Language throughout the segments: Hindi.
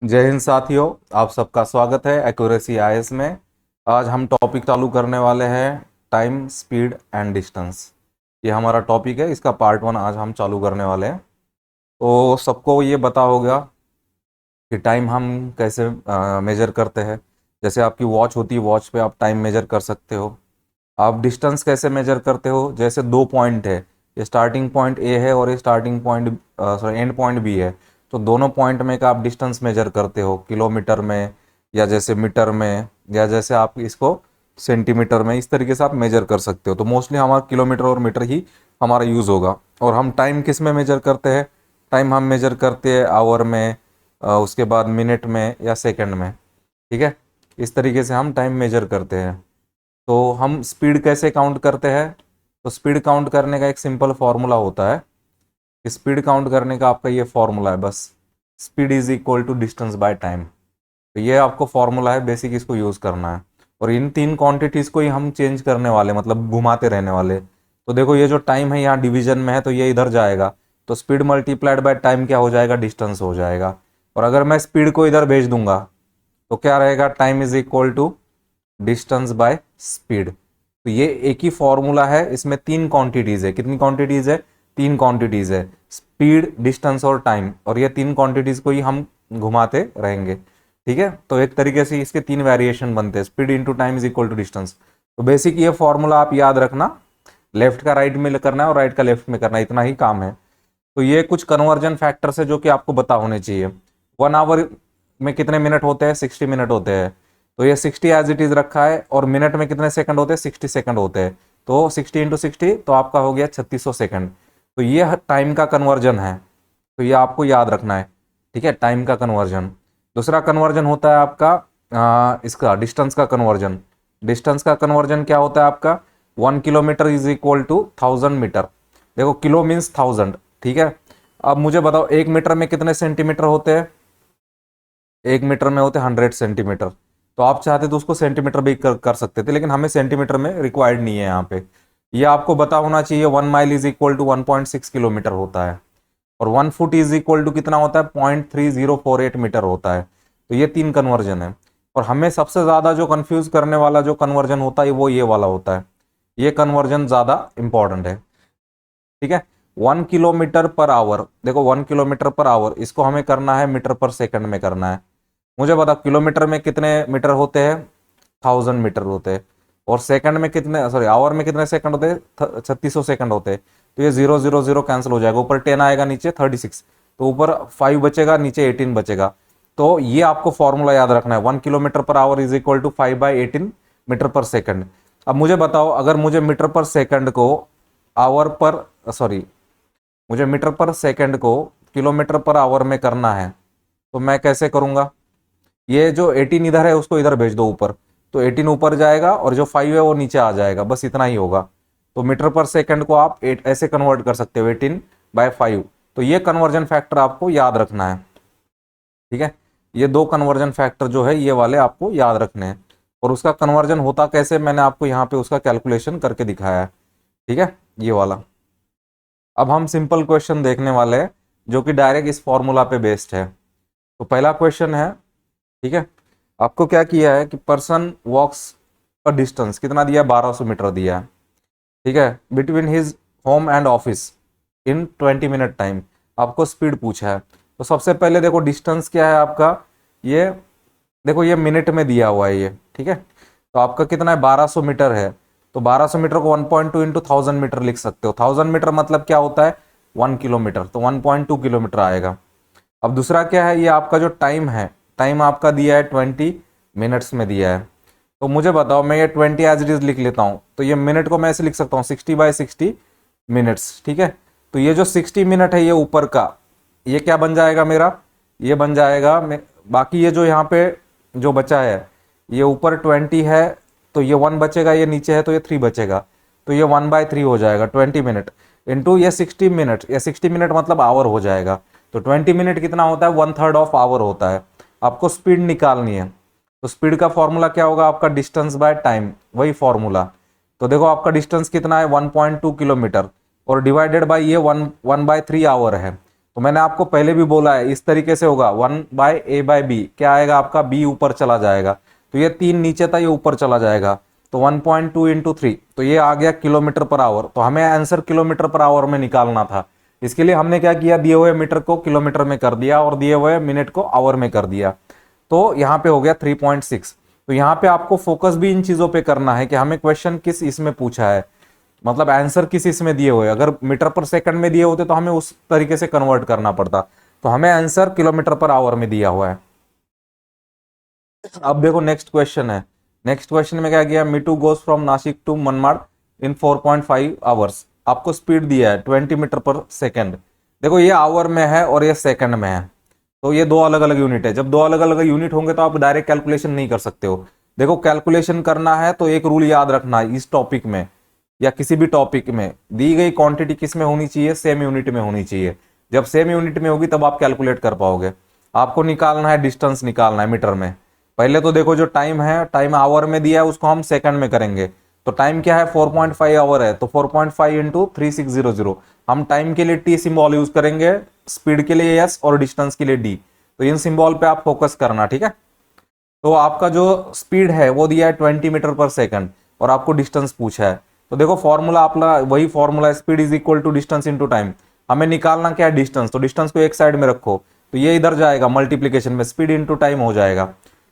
जय हिंद साथियों, आप सबका स्वागत है एक्यूरेसी आईएएस में। आज हम टॉपिक चालू करने वाले हैं टाइम, स्पीड एंड डिस्टेंस। ये हमारा टॉपिक है, इसका पार्ट 1 आज हम चालू करने वाले हैं। तो सबको ये पता होगा कि टाइम हम कैसे मेजर करते हैं। जैसे आपकी वॉच होती है, वॉच पे आप टाइम मेजर कर सकते हो। आप डिस्टेंस कैसे मेजर करते हो, जैसे दो पॉइंट है, ये स्टार्टिंग पॉइंट ए है और ये starting point sorry end point B है। तो दोनों पॉइंट में का आप डिस्टेंस मेजर करते हो किलोमीटर में, या जैसे मीटर में, या जैसे आप इसको सेंटीमीटर में, इस तरीके से आप मेजर कर सकते हो। तो मोस्टली हमारा किलोमीटर और मीटर ही हमारा यूज़ होगा। और हम टाइम किस में मेजर करते हैं? टाइम हम मेजर करते हैं आवर में, उसके बाद मिनट में या सेकंड में। ठीक है, इस तरीके से हम टाइम मेजर करते हैं। तो हम स्पीड कैसे काउंट करते हैं? तो स्पीड काउंट करने का एक सिंपल फार्मूला होता है। स्पीड काउंट करने का आपका ये फार्मूला है, बस speed is equal to distance by time. तो ये आपको फार्मूला है, बेसिक इसको यूज़ करना है। और इन तीन क्वांटिटीज़ को ही हम चेंज करने वाले, मतलब घुमाते रहने वाले। तो देखो, ये जो टाइम है यहाँ डिवीजन में है, तो ये इधर जाएगा, तो स्पीड मल्टीप्लाइड बाय टाइम क्या हो जाएगा? डिस्टेंस हो जाएगा। और अगर मैं स्पीड को इधर भेज दूंगा तो क्या रहेगा? Time is equal to distance by speed. तो ये एक ही फॉर्मूला है, इसमें तीन क्वांटिटीज है। कितनी क्वांटिटीज है? तीन क्वांटिटीज है, स्पीड, डिस्टेंस और टाइम। और ये तीन क्वांटिटीज को ही हम घुमाते रहेंगे। ठीक है, तो एक तरीके से इसके तीन वेरिएशन बनते हैं, speed into time is equal to distance. तो बेसिक ये फॉर्मूला आप याद रखना, लेफ्ट का राइट में करना है और राइट का लेफ्ट में करना है, इतना ही काम है। तो ये कुछ कन्वर्जन फैक्टर्स है जो कि आपको पता होने चाहिए। 1 आवर में कितने मिनट होते हैं? 60 मिनट होते हैं। तो ये 60 एज इट इज रखा है। और मिनट में कितने सेकंड होते हैं? 60 सेकंड होते हैं। तो 60 इंटू 60, तो आपका हो गया 3600 सेकंड। तो ये टाइम का कन्वर्जन है, तो ये आपको याद रखना है। ठीक है, टाइम का कन्वर्जन। दूसरा कन्वर्जन होता है आपका इसका डिस्टेंस का कन्वर्जन। डिस्टेंस का कन्वर्जन क्या होता है आपका? 1 kilometre is equal to 1000 metre. देखो, किलो मीन्स 1000। ठीक है, अब मुझे बताओ 1 मीटर में कितने सेंटीमीटर होते हैं? 1 मीटर में होते 100 सेंटीमीटर। तो आप चाहते तो उसको सेंटीमीटर भी कर सकते थे, लेकिन हमें सेंटीमीटर में रिक्वायर्ड नहीं है यहाँ पे। ये आपको पता होना चाहिए, 1 mile is equal to 1.6 kilometre होता है। और 1 फुट इज इक्वल टू कितना होता है? 0.3048 मीटर होता है। तो ये तीन कन्वर्जन है। और हमें सबसे ज़्यादा जो कंफ्यूज करने वाला जो कन्वर्जन होता है वो ये वाला होता है। ये कन्वर्जन ज़्यादा इंपॉर्टेंट है। ठीक है, 1 किलोमीटर पर आवर। देखो, 1 किलोमीटर पर आवर, इसको हमें करना है मीटर पर सेकंड में करना है। मुझे बताओ किलोमीटर में कितने मीटर होते हैं? 1000 मीटर होते हैं। और सेकंड में कितने, सॉरी आवर में कितने सेकंड होते हैं? 3600 सेकंड होते हैं। तो ये 0 0 0 कैंसिल हो जाएगा, ऊपर 10 आएगा, नीचे 36। तो ऊपर 5 बचेगा, नीचे 18 बचेगा। तो ये आपको फॉर्मूला याद रखना है, 1 kilometre per hour is equal to 5/18 metre per second. अब मुझे बताओ, अगर मुझे मीटर पर सेकंड को आवर पर सॉरी मुझे मीटर पर सेकंड को किलोमीटर पर आवर में करना है, तो मैं कैसे करूंगा? ये जो 18 इधर है उसको इधर भेज दो ऊपर, तो 18 ऊपर जाएगा और जो 5 है वो नीचे आ जाएगा, बस इतना ही होगा। तो मीटर पर सेकंड को आप ऐसे कन्वर्ट कर सकते हो, 18/5। तो ये कन्वर्जन फैक्टर आपको याद रखना है। ठीक है, ये दो कन्वर्जन फैक्टर जो है ये वाले आपको याद रखने हैं। और उसका कन्वर्जन होता कैसे, मैंने आपको यहाँ पे उसका कैलकुलेशन करके दिखाया है। ठीक है, ये वाला। अब हम सिंपल क्वेश्चन देखने वाले हैं जो कि डायरेक्ट इस फॉर्मूला पे बेस्ड है। तो पहला क्वेश्चन है, ठीक है, आपको क्या किया है कि पर्सन वॉक्स अ डिस्टेंस कितना दिया है? 1200 मीटर दिया है। ठीक है, between his home and office in 20 minute time. आपको स्पीड पूछा है। तो सबसे पहले देखो डिस्टेंस क्या है आपका, ये देखो ये मिनट में दिया हुआ है ये। ठीक है, तो आपका कितना है? 1200 मीटर है। तो 1200 मीटर को 1.2 इंटू 1000 मीटर लिख सकते हो। 1000 मीटर मतलब क्या होता है? 1 किलोमीटर, तो 1.2 किलोमीटर आएगा। अब दूसरा क्या है, ये आपका जो टाइम है, टाइम आपका दिया है 20 मिनट्स में दिया है। तो मुझे बताओ, मैं ये 20 एज इट इज लिख लेता हूँ। तो ये मिनट को मैं ऐसे लिख सकता हूँ 60/60 मिनट्स। ठीक है, तो ये जो 60 मिनट है ये ऊपर का, ये क्या बन जाएगा मेरा? ये बन जाएगा बाकी ये जो यहाँ पे जो बचा है, ये ऊपर 20 है, तो ये 1 बचेगा, ये नीचे है तो ये 3 बचेगा। तो ये 1/3 हो जाएगा 20 मिनट इंटू ये 60 मिनट। ये 60 मिनट मतलब आवर हो जाएगा। तो 20 मिनट कितना होता है? 1/3 ऑफ आवर होता है। आपको स्पीड निकालनी है, तो स्पीड का फॉर्मूला क्या होगा आपका? डिस्टेंस बाय टाइम, वही फॉर्मूला। तो देखो आपका डिस्टेंस कितना है? 1.2 किलोमीटर, और डिवाइडेड बाय ये 1/3 आवर है। तो मैंने आपको पहले भी बोला है इस तरीके से होगा, 1/a/b क्या आएगा आपका, b ऊपर चला जाएगा, तो ये 3 नीचे था, ये ऊपर चला जाएगा, तो 1.2 इंटू 3, तो ये आ गया किलोमीटर पर आवर। तो हमें आंसर किलोमीटर पर आवर में निकालना था, इसके लिए हमने क्या किया, दिए हुए मीटर को किलोमीटर में कर दिया और दिए हुए मिनट को आवर में कर दिया, तो यहाँ पे हो गया 3.6। तो यहाँ पे आपको फोकस भी इन चीजों पे करना है कि हमें क्वेश्चन किस इसमें पूछा है, मतलब आंसर किस इसमें दिए हुए, अगर मीटर पर सेकंड में दिए होते तो हमें उस तरीके से कन्वर्ट करना पड़ता, तो हमें आंसर किलोमीटर पर आवर में दिया हुआ है। अब देखो नेक्स्ट क्वेश्चन है, नेक्स्ट क्वेश्चन में क्या किया, Meetu goes from Nashik to Manmad in 4.5 hours, आपको स्पीड दिया है 20 मीटर पर सेकंड। देखो ये आवर में है और ये सेकंड में है, तो ये दो अलग अलग यूनिट है, जब दो अलग अलग यूनिट होंगे तो आप डायरेक्ट कैलकुलेशन नहीं कर सकते हो। देखो कैलकुलेशन करना है तो एक रूल याद रखना है, इस टॉपिक में या किसी भी टॉपिक में दी गई क्वांटिटी किस में होनी चाहिए, सेम यूनिट में होनी चाहिए। जब सेम यूनिट में होगी तब आप कैलकुलेट कर पाओगे। आपको निकालना है डिस्टेंस, निकालना है मीटर में। पहले तो देखो जो टाइम है, टाइम आवर में दिया है, उसको हम सेकंड में करेंगे। तो टाइम क्या है, 4.5 आवर है, तो 4.5 इंटू 3600, हम टाइम के लिए टी सिंबल यूज करेंगे, स्पीड के लिए एस और डिस्टेंस के लिए डी। तो इन सिंबल पे आप फोकस करना, ठीक है। तो आपका जो स्पीड है वो दिया है 20 मीटर पर सेकंड और आपको डिस्टेंस पूछा है। तो देखो फॉर्मूला अपना वही formula, speed is equal to distance into time. हमें निकालना क्या है, डिस्टेंस, तो डिस्टेंस को एक साइड में रखो, तो ये इधर जाएगा मल्टीप्लीकेशन में, स्पीड इनटू टाइम हो जाएगा।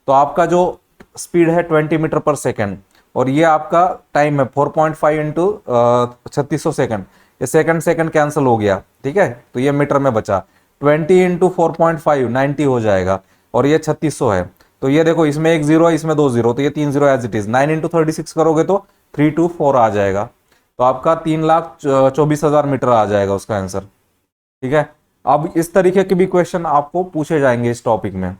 तो आपका जो स्पीड है 20 मीटर पर सेकंड और ये आपका टाइम है 4.5 इंटू 3600 सेकंड, ये सेकंड सेकंड कैंसिल हो गया, ठीक है, तो ये मीटर में बचा। 20 इंटू 4.5 90 हो जाएगा और ये 3600 है। तो ये देखो इसमें एक जीरो है, इसमें 2 जीरो, तो ये 3 जीरो एज इट इज। 9 इंटू 36 करोगे तो 324 आ जाएगा, तो आपका 3,24,000 मीटर आ जाएगा उसका आंसर, ठीक है। अब इस तरीके के भी क्वेश्चन आपको पूछे जाएंगे इस टॉपिक में।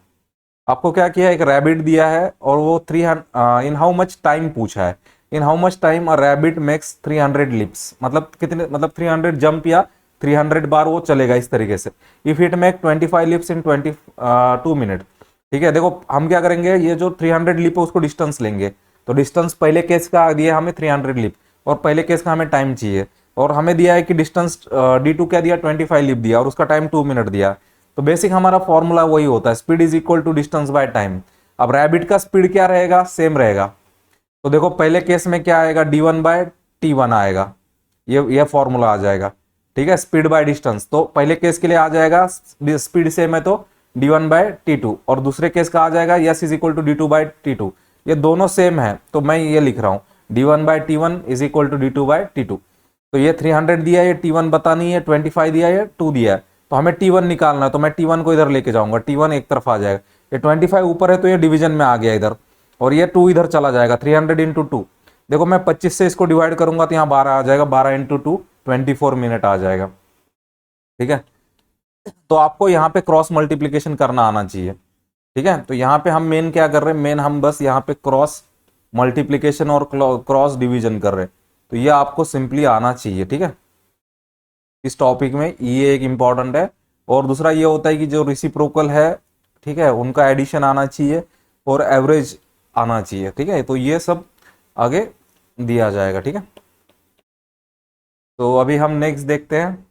आपको क्या किया, एक रैबिट दिया है और वो 300 इन हाउ मच टाइम पूछा है, in how much time a rabbit makes 300 lips, मतलब कितने, मतलब 300 जंप या 300 बार वो चलेगा इस तरीके से। If it make 25 lips in 22 minute, ठीक है। देखो हम क्या करेंगे, ये जो 300 लिप है उसको डिस्टेंस लेंगे, तो डिस्टेंस पहले केस का दिया हमें 300 लिप और पहले केस का हमें टाइम चाहिए, और हमें दिया है कि डिस्टेंस d2 क्या दिया, 25 लिप दिया और उसका टाइम 2 मिनट दिया। तो बेसिक हमारा फॉर्मूला वही होता है, speed is equal to distance by time. अब रैबिट का स्पीड क्या रहेगा, सेम रहेगा। तो देखो पहले केस में क्या आएगा, d1/t1 आएगा, ये फॉर्मूला आ जाएगा, ठीक है, स्पीड बाय डिस्टेंस। तो पहले केस के लिए आ जाएगा स्पीड सेम है तो d1/t2, और दूसरे केस का आ जाएगा s is equal to d2/t2। ये दोनों सेम है तो मैं ये लिख रहा हूं d1/t1 is equal to d2/t2। तो ये 300 दिया है, ये t1 बतानी है, 25 दिया है, 2 दिया है, तो हमें t1 निकालना है, तो मैं t1 को इधर लेके जाऊंगा, t1 एक तरफ आ जाएगा, ये 25 ऊपर है तो ये डिवीजन में आ गया इधर, और ये 2 इधर चला जाएगा, 300 इंटू 2। देखो मैं 25 से इसको डिवाइड करूंगा तो यहाँ 12 आ जाएगा, 12 इंटू 2 24 मिनट आ जाएगा, ठीक है। तो आपको यहाँ पे क्रॉस मल्टीप्लीकेशन करना आना चाहिए, ठीक है। तो यहाँ पे हम मेन क्या कर रहे हैं, मेन हम बस यहाँ पे क्रॉस मल्टीप्लीकेशन और क्रॉस डिवीजन कर रहे हैं, तो ये आपको सिंपली आना चाहिए, ठीक है। इस टॉपिक में ये एक इंपॉर्टेंट है। और दूसरा ये होता है कि जो रिसिप्रोकल है, ठीक है, उनका एडिशन आना चाहिए और एवरेज आना चाहिए, ठीक है। तो ये सब आगे दिया जाएगा, ठीक है। तो अभी हम नेक्स्ट देखते हैं।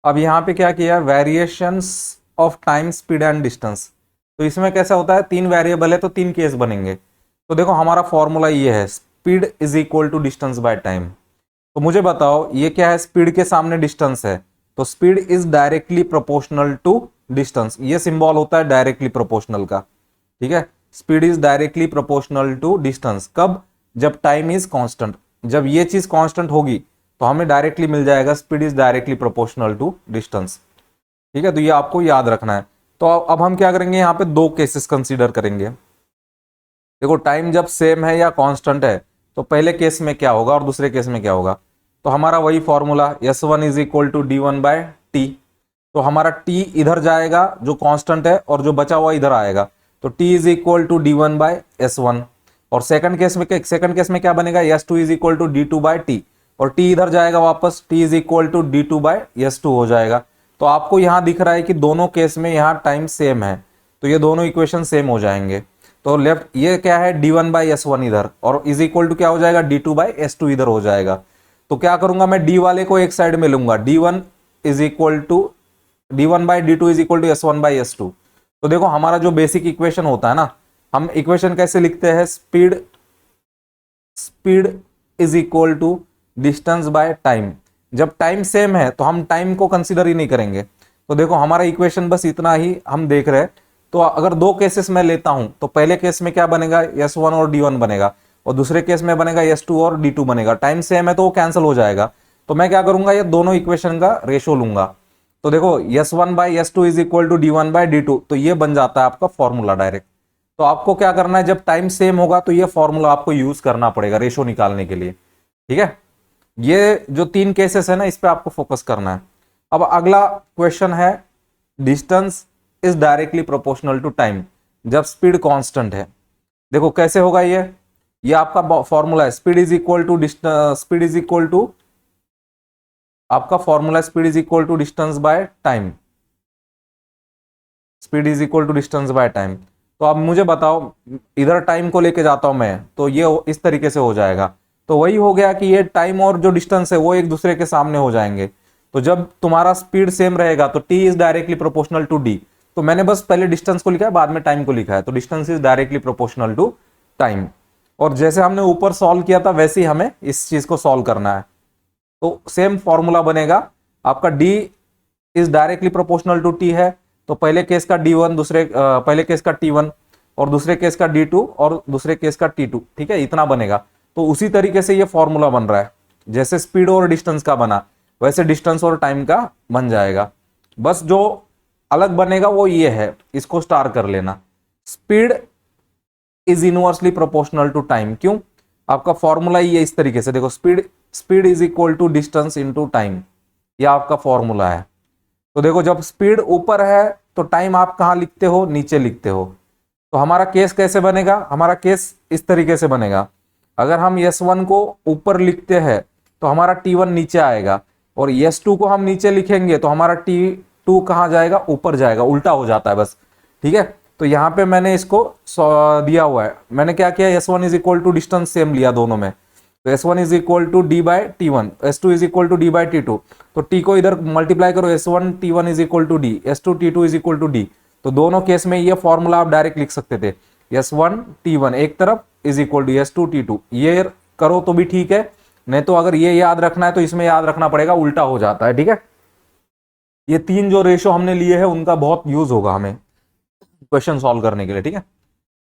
अब यहाँ पे क्या किया, variations of time, speed and distance. तो इसमें कैसा होता है, 3 वेरिएबल है तो 3 केस बनेंगे। तो देखो हमारा फॉर्मूला ये है, speed is equal to distance by time. तो मुझे बताओ ये क्या है, स्पीड के सामने डिस्टेंस है, तो speed is directly proportional to distance, ये सिंबल होता है डायरेक्टली प्रोपोर्शनल का, ठीक है। Speed is directly proportional to distance, कब, जब टाइम इज कांस्टेंट। जब ये चीज कांस्टेंट होगी तो हमें डायरेक्टली मिल जाएगा speed is directly proportional to distance, ठीक है। तो ये आपको याद रखना है। तो अब हम क्या करेंगे, यहाँ पे 2 केसेस कंसीडर करेंगे। देखो टाइम जब सेम है या कांस्टेंट है तो पहले केस में क्या होगा और दूसरे केस में क्या होगा। तो हमारा वही formula s1 is equal to d1/t। तो हमारा t इधर जाएगा जो कांस्टेंट है और जो बचा हुआ इधर आएगा, तो t is equal to d1/s1। और सेकंड केस में क्या बनेगा, s2 is equal to d2/t, और t इधर जाएगा वापस, t is equal to d2/s2 हो जाएगा। तो आपको यहां दिख रहा है कि दोनों केस में यहाँ टाइम सेम है, तो ये दोनों इक्वेशन सेम हो जाएंगे। तो लेफ्ट ये क्या है, d1/s1 इधर, और इज इक्वल टू क्या हो जाएगा, d2/s2 इधर हो जाएगा। तो क्या करूंगा मैं, d वाले को एक साइड में लूंगा, d1 is equal to d1/d2 is equal to s1/s2। तो देखो हमारा जो बेसिक इक्वेशन होता है ना, हम इक्वेशन कैसे लिखते हैं, speed is equal to distance by time. जब टाइम सेम है तो हम टाइम को कंसीडर ही नहीं करेंगे। तो देखो हमारा इक्वेशन बस इतना ही हम देख रहे हैं। तो अगर दो केसेस में लेता हूं तो पहले केस में क्या बनेगा, s1 और d1 बनेगा, और दूसरे केस में बनेगा s2 और d2 बनेगा। टाइम सेम है तो वो कैंसिल हो जाएगा। तो मैं क्या करूंगा, ये दोनों इक्वेशन का रेशो लूंगा। तो देखो s1/s2 is equal to d1/d2, तो ये बन जाता है आपका फॉर्मूला डायरेक्ट। तो आपको क्या करना है, जब टाइम सेम होगा तो ये फॉर्मूला आपको यूज करना पड़ेगा रेशो निकालने के लिए। ठीक है, ये जो तीन केसेस है ना, इस पे आपको फोकस करना है। अब अगला क्वेश्चन है, distance is directly proportional to time जब स्पीड कांस्टेंट है। देखो कैसे होगा ये आपका फॉर्मूला है, स्पीड इज इक्वल टू आपका formula speed is equal to distance by time. Speed is equal to distance by time. तो अब मुझे बताओ, इधर टाइम को लेके जाता हूं मैं, तो ये इस तरीके से हो जाएगा। तो वही हो गया कि ये टाइम और जो डिस्टेंस है वो एक दूसरे के सामने हो जाएंगे। तो जब तुम्हारा स्पीड सेम रहेगा तो t is directly proportional to d। तो मैंने बस पहले डिस्टेंस को लिखा है, बाद में टाइम को लिखा है। तो distance is directly proportional to time. और जैसे हमने ऊपर सॉल्व किया था वैसे ही हमें इस चीज को सॉल्व करना है। तो सेम फॉर्मूला बनेगा आपका, d is directly proportional to t है तो पहले केस का d1, पहले केस का t1, और दूसरे केस का d2, और दूसरे केस का t2। ठीक है, इतना बनेगा। तो उसी तरीके से ये फॉर्मूला बन रहा है, जैसे स्पीड और डिस्टेंस का बना वैसे डिस्टेंस और टाइम का बन जाएगा। बस जो अलग बनेगा वो ये है, इसको स्टार कर लेना, speed is inversely proportional to time. क्यों, आपका फॉर्मूला ये इस तरीके से देखो, speed is equal to distance into time, ये आपका फॉर्मूला है। तो देखो जब स्पीड ऊपर है तो टाइम आप कहां लिखते हो, नीचे लिखते हो। तो हमारा केस कैसे बनेगा, हमारा केस इस तरीके से बनेगा, अगर हम s1 को ऊपर लिखते हैं तो हमारा t1 नीचे आएगा, और s2 को हम नीचे लिखेंगे तो हमारा t2 कहां जाएगा, ऊपर जाएगा। उल्टा हो जाता है बस। ठीक है, तो यहाँ पे मैंने इसको दिया हुआ है, मैंने क्या किया, s1 is equal to distance same लिया दोनों में। तो s1 is equal to d/t1, s2 is equal to d/t2। तो t को इधर मल्टीप्लाई करो, s1 t1 is equal to d, s2 t2 is equal to d। तो दोनों केस में ये फॉर्मूला आप डायरेक्ट लिख सकते थे, s1 t1 एक तरफ is equal to s2 t2। ये करो तो भी ठीक है, नहीं तो अगर ये याद रखना है तो इसमें याद रखना पड़ेगा, उल्टा हो जाता है। ठीक है, ये तीन जो रेशो हमने लिए हैं उनका बहुत यूज होगा हमें क्वेश्चन सॉल्व करने के लिए। ठीक है,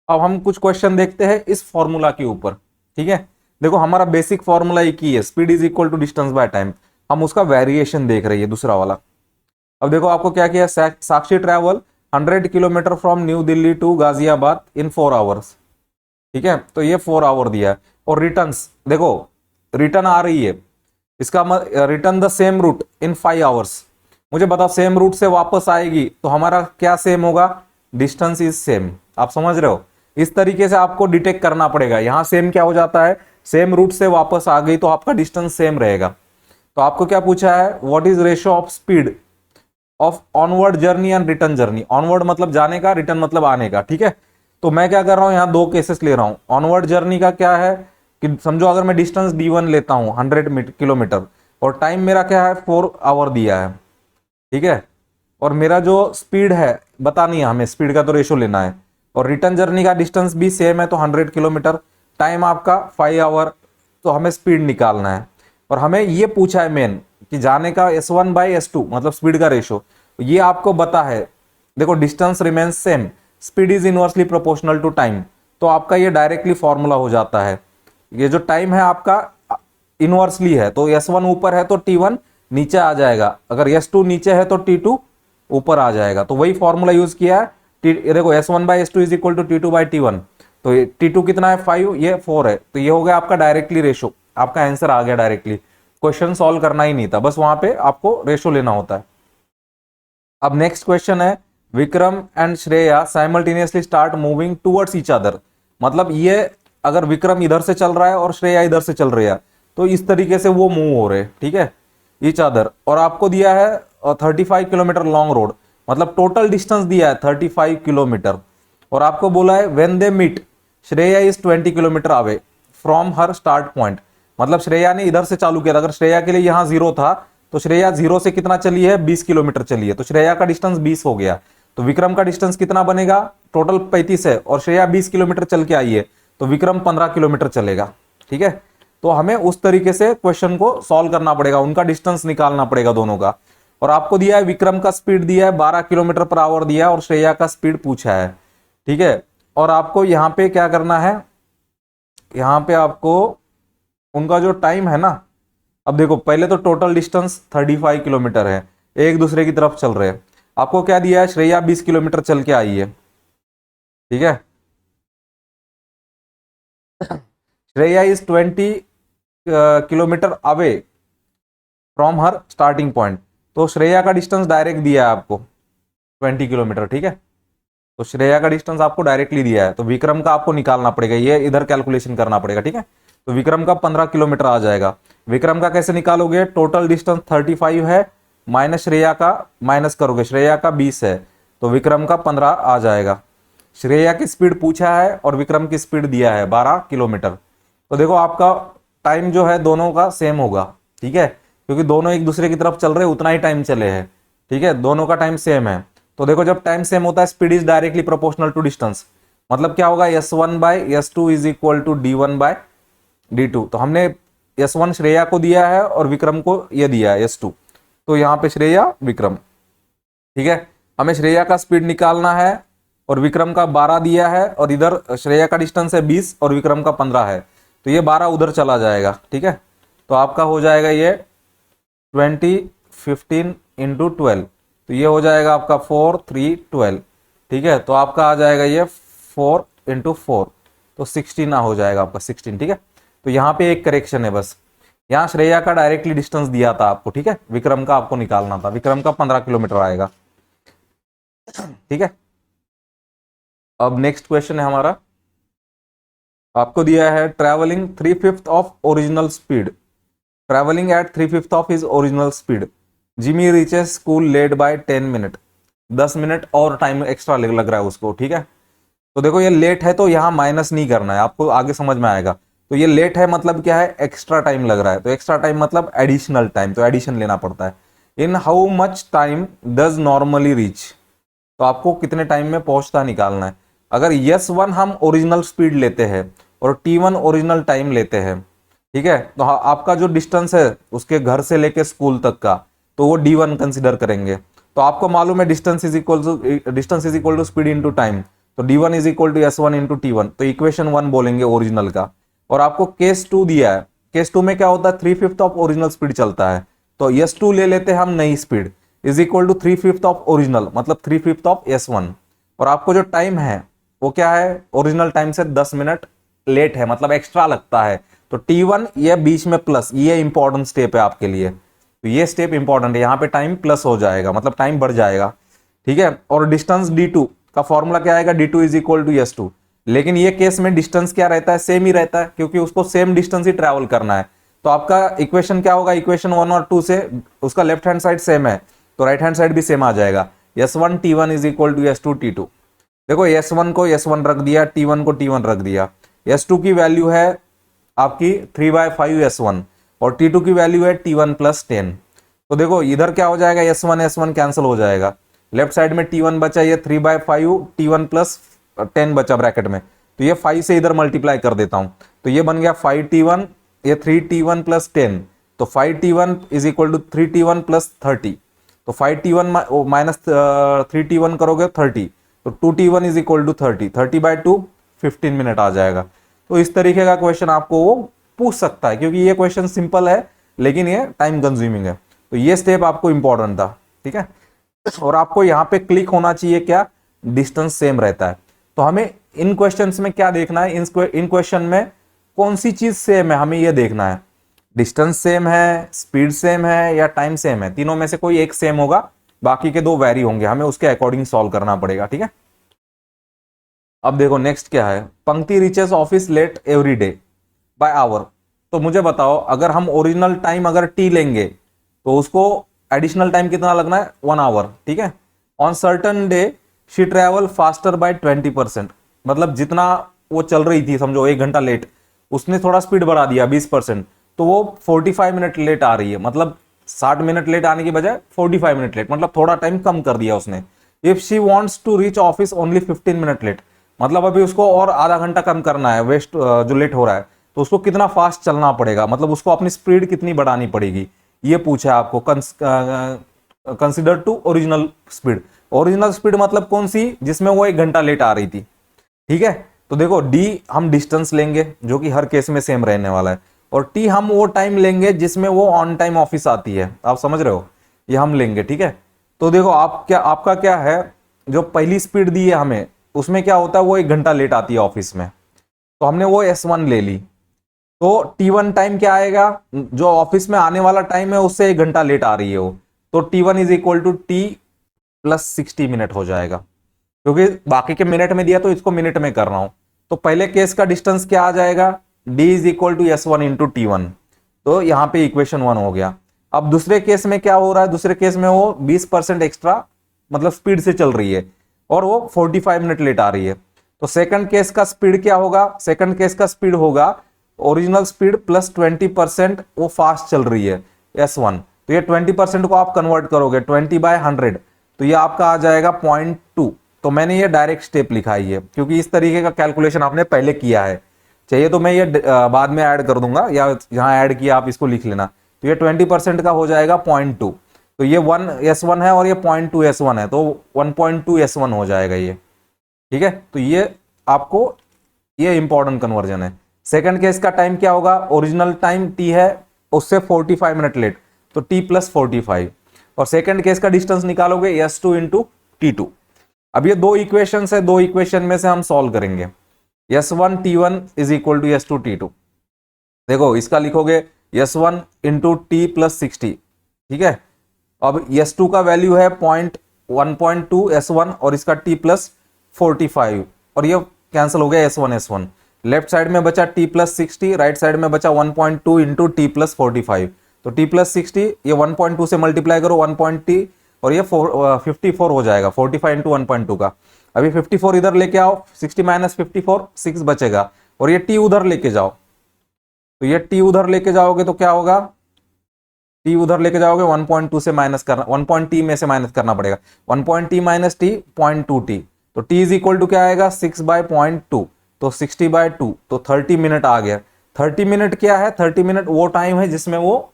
अब हम कुछ क्वेश्चन देखते हैं इस फॉर्मूला के ऊपर। ठीक है, देखो हमारा बेसिक फॉर्मूला एक ही है, speed is equal to distance by time. हम उसका वेरिएशन देख रहे हैं, दूसरा वाला। अब देखो आपको क्या किया, Sakshi travel 100 kilometer from New Delhi to Ghaziabad in 4 hours. ठीक है, तो ये 4 आवर दिया है। और रिटर्न्स देखो, रिटर्न आ रही है, इसका return the same route in 5 hours. मुझे बताओ सेम रूट से वापस आएगी तो हमारा क्या सेम होगा, डिस्टेंस इज सेम। आप समझ रहे हो, इस तरीके से आपको डिटेक्ट करना पड़ेगा। यहां सेम क्या हो जाता है, सेम रूट से वापस आ गई तो आपका डिस्टेंस सेम रहेगा। तो आपको क्या पूछा है, what is ratio of speed of onward journey and return journey. Onward मतलब जाने का, रिटर्न मतलब आने का। ठीक है, तो मैं क्या कर रहा हूं, यहाँ दो केसेस ले रहा हूं। ऑनवर्ड जर्नी का क्या है कि समझो अगर मैं डिस्टेंस d1 लेता हूं 100 किलोमीटर, और टाइम मेरा क्या है 4 आवर दिया है। ठीक है, और मेरा जो स्पीड है बतानी है हमें, स्पीड का तो रेशो लेना है, और रिटर्न जर्नी का डिस्टेंस भी सेम है तो 100 किलोमीटर, टाइम आपका 5 आवर, तो हमें स्पीड निकालना है। और हमें ये पूछा है मेन कि जाने का s1/s2 मतलब स्पीड का रेशो, ये आपको बता है। देखो distance remains same, speed is inversely proportional to time, तो आपका ये डायरेक्टली फॉर्मूला हो जाता है। ये जो टाइम है आपका इनवर्सली है, तो s1 ऊपर है तो t1 नीचे आ जाएगा, अगर s2 नीचे है तो t2 ऊपर आ जाएगा। तो वही फॉर्मूला यूज किया है। देखो s1/s2 is equal to t2/t1, तो t2 कितना है 5, ये 4 है, तो ये हो गया आपका डायरेक्टली रेशो। आपका आंसर आ गया डायरेक्टली, क्वेश्चन सॉल्व करना ही नहीं था, बस वहां पे आपको रेशो लेना होता है। अब नेक्स्ट क्वेश्चन है, Vikram and Shreya simultaneously start moving towards each other. मतलब ये अगर विक्रम इधर से चल रहा है और श्रेया इधर से चल रही है तो इस तरीके से वो मूव हो रहे हैं। ठीक है, ईच अदर, और आपको दिया है 35 किलोमीटर लॉन्ग रोड, मतलब टोटल डिस्टेंस दिया है 35 किलोमीटर, और आपको बोला है when they meet Shreya is 20 kilometre away from her start point. मतलब श्रेया ने इधर से चालू किया था, अगर श्रेया के लिए यहाँ 0 था तो श्रेया 0 से कितना चली है, 20 किलोमीटर चली है, तो श्रेया का डिस्टेंस 20 हो गया। तो विक्रम का डिस्टेंस कितना बनेगा, टोटल 35 है और श्रेया 20 किलोमीटर चल के आई है, तो विक्रम 15 किलोमीटर चलेगा। ठीक है, तो हमें उस तरीके से क्वेश्चन को सॉल्व करना पड़ेगा, उनका डिस्टेंस निकालना पड़ेगा दोनों का। और आपको दिया है विक्रम का स्पीड दिया है 12 किलोमीटर पर आवर दिया है और श्रेया का स्पीड पूछा है। ठीक है, और आपको यहां पे क्या करना है, यहां पे आपको उनका जो टाइम है ना, अब देखो पहले तो टोटल डिस्टेंस 35 किलोमीटर है, एक दूसरे की तरफ चल रहे हैं। आपको क्या दिया है, श्रेया 20 किलोमीटर चल के आई है। ठीक है, Shreya is 20 kilometre away from her starting point. तो श्रेया का डिस्टेंस डायरेक्ट दिया है आपको 20 किलोमीटर। ठीक है, तो श्रेया का डिस्टेंस आपको डायरेक्टली दिया है, तो विक्रम का आपको निकालना पड़ेगा, ये इधर कैलकुलेशन करना पड़ेगा। ठीक है, तो विक्रम का 15 किलोमीटर आ जाएगा। विक्रम का कैसे निकालोगे, टोटल डिस्टेंस 35 है, माइनस श्रेया का माइनस करोगे, श्रेया का 20 है, तो विक्रम का 15 आ जाएगा। श्रेया की स्पीड पूछा है और विक्रम की स्पीड दिया है 12 किलोमीटर। तो देखो आपका टाइम जो है दोनों का सेम होगा। ठीक है, क्योंकि दोनों एक दूसरे की तरफ चल रहे, उतना ही टाइम चले हैं। ठीक है, दोनों का टाइम सेम है। तो देखो जब टाइम सेम होता है, speed is directly proportional to distance, मतलब क्या होगा, S1 by S2 is equal to D1 by D2। तो हमने S1 श्रेया को दिया है और विक्रम को ये दिया है S2, तो यहाँ पे श्रेया विक्रम। ठीक है, हमें श्रेया का स्पीड निकालना है और विक्रम का 12 दिया है, और इधर श्रेया का डिस्टेंस है 20 और विक्रम का 15 है, तो ये 12 उधर चला जाएगा। ठीक है, तो आपका हो जाएगा ये 20 15 इंटू 12, तो ये हो जाएगा आपका 4 3 12। ठीक है, तो आपका आ जाएगा ये 4 इंटू 4, तो 16 हो जाएगा आपका 16। ठीक है, तो यहाँ पे एक करेक्शन है बस, यहाँ श्रेया का डायरेक्टली डिस्टेंस दिया था आपको। ठीक है, विक्रम का आपको निकालना था, विक्रम का 15 किलोमीटर आएगा। ठीक है, अब नेक्स्ट क्वेश्चन है हमारा, आपको दिया है travelling 3/5 of original speed, travelling at 3/5 of his original speed, Jimmy reaches school late by 10 minute, 10 minute और टाइम एक्स्ट्रा लग रहा है उसको। ठीक है, तो देखो ये लेट है तो यहाँ माइनस नहीं करना है, आपको आगे समझ में आएगा। तो ये लेट है मतलब क्या है, एक्स्ट्रा टाइम लग रहा है, तो एक्स्ट्रा टाइम मतलब एडिशनल टाइम, तो एडिशन लेना पड़ता है। In how much time does normally reach, तो आपको कितने टाइम में पहुंचता निकालना है। अगर S1 हम ओरिजिनल स्पीड लेते हैं और T1 ओरिजिनल टाइम लेते हैं, ठीक है, तो आपका जो डिस्टेंस है उसके घर से लेके स्कूल तक का, तो वो D1 कंसिडर करेंगे। तो आपको मालूम है distance is equal to speed into time, तो D1 is equal to S1 into T1, तो इक्वेशन 1 बोलेंगे ओरिजिनल का। और आपको केस 2 दिया है, केस 2 में क्या होता है, 3/5 ऑफ ओरिजिनल स्पीड चलता है, तो S2 ले लेते हैं हम नई speed, is equal to 3/5 of original, मतलब 3/5 ऑफ S1। और आपको जो टाइम है वो क्या है, ओरिजिनल टाइम से 10 मिनट लेट है, मतलब एक्स्ट्रा लगता है, तो T1 ये बीच में प्लस, ये इंपॉर्टेंट स्टेप है आपके लिए, तो ये स्टेप इंपॉर्टेंट है, यहाँ पे टाइम प्लस हो जाएगा, मतलब टाइम बढ़ जाएगा। ठीक है, और डिस्टेंस D2 का फॉर्मूला क्या आएगा, D2 is equal to S2। लेकिन ये केस में डिस्टेंस क्या रहता है, सेम ही रहता है, क्योंकि उसको सेम डिस्टेंस ही ट्रैवल करना है। तो आपका इक्वेशन क्या होगा, इक्वेशन 1 और 2 से उसका लेफ्ट हैंड साइड सेम है, तो राइट हैंड साइड भी सेम आ जाएगा, S1 T1 is equal to S2 T2। देखो S1 को S1 रख दिया, T1 को T1 रख दिया, S2 की वैल्यू है आपकी 3/5 S1 और T2 की वैल्यू है T1 प्लस 10। तो देखो इधर क्या हो जाएगा, S1 कैंसिल हो जाएगा, लेफ्ट साइड में T1 बचा, ये 3/5 T1 प्लस 10 बचा ब्रैकेट में, तो ये 5 से इधर मल्टीप्लाई कर देता हूं, तो ये बन गया 5T1, ये 3T1 प्लस 10, तो 5T1 is equal to 3T1 plus 30, तो 5T1 माइनस 3T1 करोगे 30, तो 2T1 is equal to 30/2 15 minute आ जाएगा। तो इस तरीके का क्वेश्चन आपको वो पूछ सकता है, क्योंकि ये क्वेश्चन सिंपल है लेकिन ये टाइम कंज्यूमिंग है, तो ये स्टेप आपको इंपॉर्टेंट था। ठीक है, और आपको यहाँ पे क्लिक होना चाहिए क्या, डिस्टेंस सेम रहता है। तो हमें इन क्वेश्चंस में क्या देखना है, इन क्वेश्चन में कौन सी चीज सेम है, हमें ये देखना है, डिस्टेंस सेम है, स्पीड सेम है या टाइम सेम है, तीनों में से कोई एक सेम होगा, बाकी के 2 वेरी होंगे, हमें उसके अकॉर्डिंग सॉल्व करना पड़ेगा। ठीक है, अब देखो नेक्स्ट क्या है, Pankti reaches office late every day by hour. तो मुझे बताओ अगर हम ओरिजिनल टाइम अगर T लेंगे तो उसको एडिशनल टाइम कितना लगना है, 1 आवर। ठीक है, on certain day she travel faster by 20%, मतलब जितना वो चल रही थी समझो 1 घंटा लेट, उसने थोड़ा स्पीड बढ़ा दिया 20%, तो वो 45 मिनट लेट आ रही है, मतलब 60 मिनट लेट आने की बजाय 45 मिनट लेट, मतलब थोड़ा टाइम कम कर दिया उसने। If she wants to reach office only 15 minute late, मतलब अभी उसको और आधा घंटा कम करना है वेस्ट जो लेट हो रहा है, तो उसको कितना फास्ट चलना पड़ेगा, मतलब उसको अपनी स्पीड कितनी बढ़ानी पड़ेगी, ये पूछा है आपको। Consider to original speed. Original speed मतलब कौन सी, जिसमें वो 1 घंटा लेट आ रही थी। ठीक है, तो देखो डी हम डिस्टेंस लेंगे जो कि हर केस में सेम रहने वाला है, और टी हम वो टाइम लेंगे जिसमें वो ऑन टाइम ऑफिस आती है। आप समझ रहे हो, ये हम लेंगे। ठीक है, तो देखो आपका क्या है, जो पहली स्पीड दी है हमें उसमें क्या होता है, वो 1 घंटा लेट आती है ऑफिस में, तो हमने वो S1 ले ली। तो T1 टाइम क्या आएगा, जो ऑफिस में आने वाला टाइम है उससे 1 घंटा लेट आ रही है वो, तो T1 is equal to T plus 60 minute हो जाएगा, क्योंकि बाकी के मिनट में दिया तो इसको मिनट में कर रहा हूं। तो पहले केस का डिस्टेंस क्या आ जाएगा, D is equal to S1 into T1, तो यहां पे इक्वेशन 1 हो गया। अब दूसरे केस में क्या हो रहा है, दूसरे केस में वो 20% एक्स्ट्रा मतलब स्पीड से चल रही है और वो 45 मिनट लेट आ रही है। तो सेकंड केस का स्पीड क्या होगा, सेकंड केस का स्पीड होगा ओरिजिनल स्पीड प्लस 20%, वो फास्ट चल रही है S1, तो ये 20% को आप कन्वर्ट करोगे 20/100, तो ये आपका आ जाएगा 0.2। तो मैंने ये डायरेक्ट स्टेप लिखा ही है क्योंकि इस तरीके का कैलकुलेशन आपने पहले किया है, चाहिए तो मैं ये बाद में ऐड कर दूंगा, या जहां ऐड किया आप इसको लिख लेना। तो ये 20% का हो जाएगा 0.2, तो ये 1S1 है और ये 0.2S1 है, तो 1.2S1 हो जाएगा ये। ठीक है, तो ये आपको ये इंपॉर्टेंट कन्वर्जन है। सेकंड केस का टाइम क्या होगा, ओरिजिनल टाइम T है उससे 45 मिनट लेट, तो T प्लस 45, और सेकंड केस का डिस्टेंस निकालोगे S2 इंटू T2। अब ये दो इक्वेशन है, दो इक्वेशन में से हम सॉल्व करेंगे। S1 T1 is equal to S2 T2। देखो इसका लिखोगे S1 इंटू T प्लस 60। ठीक है, अब S2 का वैल्यू है 1.2 S1 और इसका T प्लस 45, और ये कैंसिल हो गया S1 लेफ्ट साइड में बचा T प्लस 60, राइट साइड में बचा 1.2 इंटू T प्लस 45, तो T प्लस 60 ये 1.2 से मल्टीप्लाई करो 1.T और ये 54 हो जाएगा, 45 इंटू 1.2 का। अभी 54 इधर लेके आओ, 60 माइनस 54 6 बचेगा, और ये T उधर लेके जाओ, तो ये T उधर लेके जाओगे तो क्या होगा, T उधर लेके जाओगे 1.2 से माइनस करना, 1.T में से माइनस करना पड़ेगा, 1.T माइनस T 0.2T, तो T इज इक्वल टू क्या आएगा 6/0.2, तो 60/2, तो 30 मिनट आ गया। 30 मिनट क्या है, 30 मिनट वो टाइम है जिसमें वो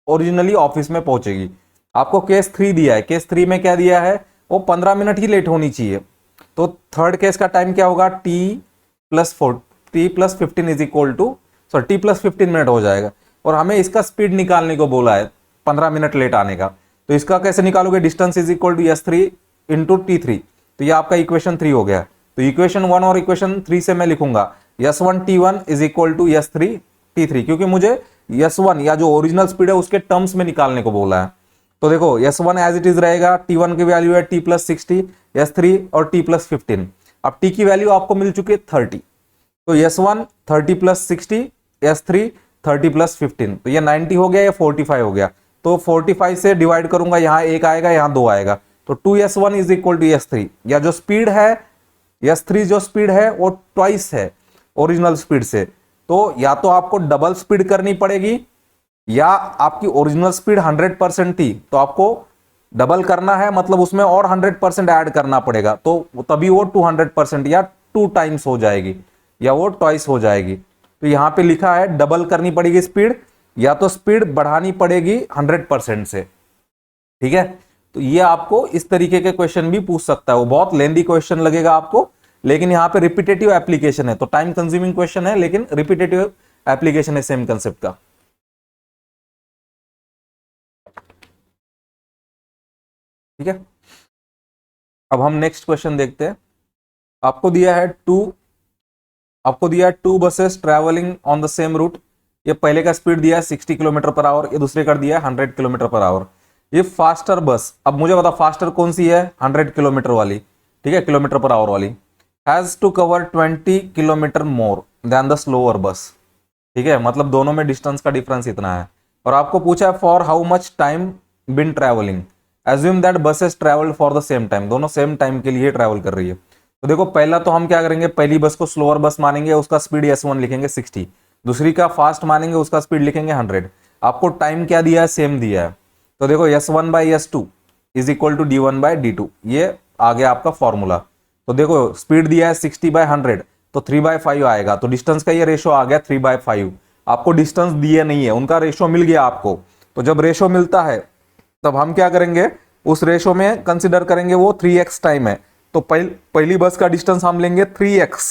ओरिजिनली ऑफिस में पहुंचेगी। आपको केस 3 दिया है, केस 3 में क्या दिया है, वो 15 मिनट ही लेट होनी चाहिए, तो थर्ड केस का टाइम क्या होगा, T plus 15 is equal to T plus 15 minute हो जाएगा, और हमें इसका स्पीड निकालने को बोला है 15 मिनट लेट आने का, तो इसका कैसे निकालोगे, distance is equal to S3 into T3, तो ये आपका इक्वेशन 3 हो गया। तो इक्वेशन 1 और इक्वेशन 3 से मैं लिखूंगा S1 T1 is equal to S3 T3, क्योंकि मुझे S1 या जो ओरिजिनल स्पीड है उसके टर्म्स में निकालने को बोला है। तो देखो S1 एज इट इज रहेगा, T1 की वैल्यू है T प्लस 60, S3 और T प्लस 15। अब T की वैल्यू आपको मिल चुकी है 30, तो S1 30 प्लस 60, S3 30 प्लस 15, तो ये 90 हो गया, ये 45 हो गया, तो 45 से डिवाइड करूंगा, यहाँ 1 आएगा यहाँ 2 आएगा, तो 2S1 is equal to S3, या जो स्पीड है S3 जो स्पीड है वो ट्वाइस है ओरिजिनल स्पीड से, तो या तो आपको डबल स्पीड करनी पड़ेगी, या आपकी ओरिजिनल स्पीड 100% थी तो आपको डबल करना है, मतलब उसमें और 100% ऐड करना पड़ेगा, तो तभी वो 200% या 2 टाइम्स हो जाएगी, या वो ट्वाइस हो जाएगी। तो यहां पे लिखा है डबल करनी पड़ेगी स्पीड, या तो स्पीड बढ़ानी पड़ेगी 100% से। ठीक है, तो ये आपको इस तरीके के क्वेश्चन भी पूछ सकता है, वो बहुत लेंदी क्वेश्चन लगेगा आपको, लेकिन यहाँ पे रिपीटेटिव एप्लीकेशन है, तो टाइम कंज्यूमिंग क्वेश्चन है लेकिन रिपीटेटिव एप्लीकेशन है सेम कंसेप्ट का। ठीक है, अब हम नेक्स्ट क्वेश्चन देखते हैं। आपको दिया है two buses travelling on the same route. ये पहले का स्पीड दिया है 60 किलोमीटर पर आवर, ये दूसरे का दिया है 100 किलोमीटर पर आवर। ये फास्टर बस, अब मुझे बता फास्टर कौन सी है, 100 किलोमीटर वाली, ठीक है, किलोमीटर पर आवर वाली, has to cover 20 kilometre more than the slower bus. ठीक है, मतलब दोनों में डिस्टेंस का डिफरेंस इतना है, और आपको पूछा है for how much time been travelling, assume that buses travelled for the same time, दोनों सेम टाइम के लिए ट्रेवल कर रही है। तो देखो पहला तो हम क्या करेंगे, पहली बस को स्लोअर बस मानेंगे, उसका स्पीड S1 लिखेंगे 60, दूसरी का फास्ट मानेंगे, उसका स्पीड लिखेंगे 100। आपको टाइम क्या दिया है, सेम दिया है, तो देखो S1/S2 is equal to D1/D2, ये आ गया आपका फॉर्मूला। तो देखो स्पीड दिया है 60/100, तो 3/5 आएगा, तो डिस्टेंस का ये रेशो आ गया 3/5। आपको डिस्टेंस दिए नहीं है, उनका रेशो मिल गया आपको। तो जब रेशो मिलता है तब हम क्या करेंगे, उस रेशो में कंसिडर करेंगे वो 3x टाइम है। तो पहली बस का डिस्टेंस हम लेंगे 3x,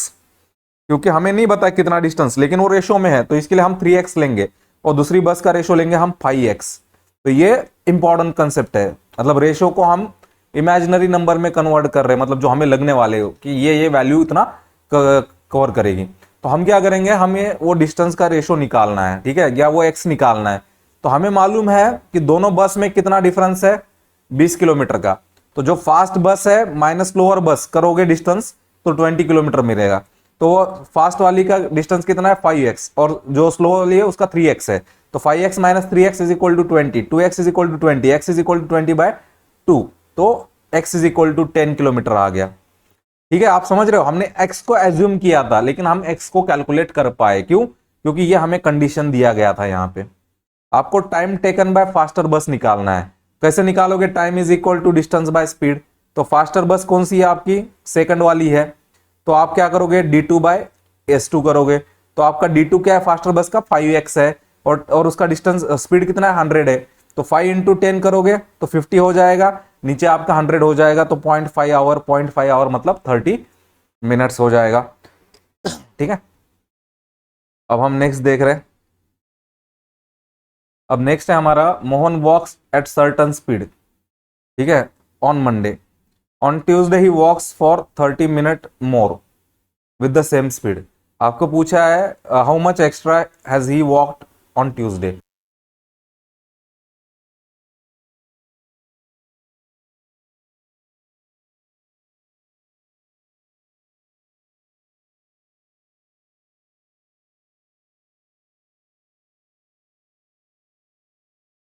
क्योंकि हमें नहीं पता कितना डिस्टेंस, लेकिन वो रेशो में है, तो इसके लिए हम 3x लेंगे। और दूसरी बस का रेशो लेंगे हम 5x। तो ये इंपॉर्टेंट कंसेप्ट है, मतलब रेशो को हम इमेजिनरी नंबर में कन्वर्ट कर रहे हैं, मतलब जो हमें लगने वाले हो कि ये वैल्यू इतना कवर करेगी। तो हम क्या करेंगे, हमें वो डिस्टेंस का रेशो निकालना है, ठीक है, या वो x निकालना है। तो हमें मालूम है कि दोनों बस में कितना डिफरेंस है, 20 किलोमीटर का। तो जो फास्ट बस है माइनस स्लोअर बस करोगे डिस्टेंस, तो 20 किलोमीटर मिलेगा। तो वो फास्ट वाली का डिस्टेंस कितना है, 5x, और जो स्लो वाली है उसका 3x है। तो 5x minus 3x is equal to 20, 2x is equal to 20, x is equal to 20/2, तो x is equal to 10 kilometer आ गया। ठीक है, आप समझ रहे हो, हमने x को एज्यूम किया था, लेकिन हम x को कैलकुलेट कर पाए, क्यों? क्योंकि ये हमें कंडीशन दिया गया था। यहाँ पे आपको टाइम टेकन बाय फास्टर बस निकालना है। कैसे निकालोगे? Time is equal to distance by speed. तो फास्टर बस कौन सी है आपकी? सेकंड वाली है। तो आप क्या करोगे, d2/s2 करोगे। तो आपका d2 क्या है फास्टर बस का? 5x है, और उसका डिस्टेंस स्पीड कितना है? 100 है। तो 5 इंटू 10 करोगे तो 50 हो जाएगा, नीचे आपका 100 हो जाएगा, तो 0.5 आवर मतलब 30 मिनट्स हो जाएगा। ठीक है, अब हम नेक्स्ट देख रहे हैं। अब नेक्स्ट है हमारा Mohan walks at certain speed. ठीक है, on Monday. On Tuesday he walks for 30 minute more with the same speed. आपको पूछा है how much extra has he walked on Tuesday.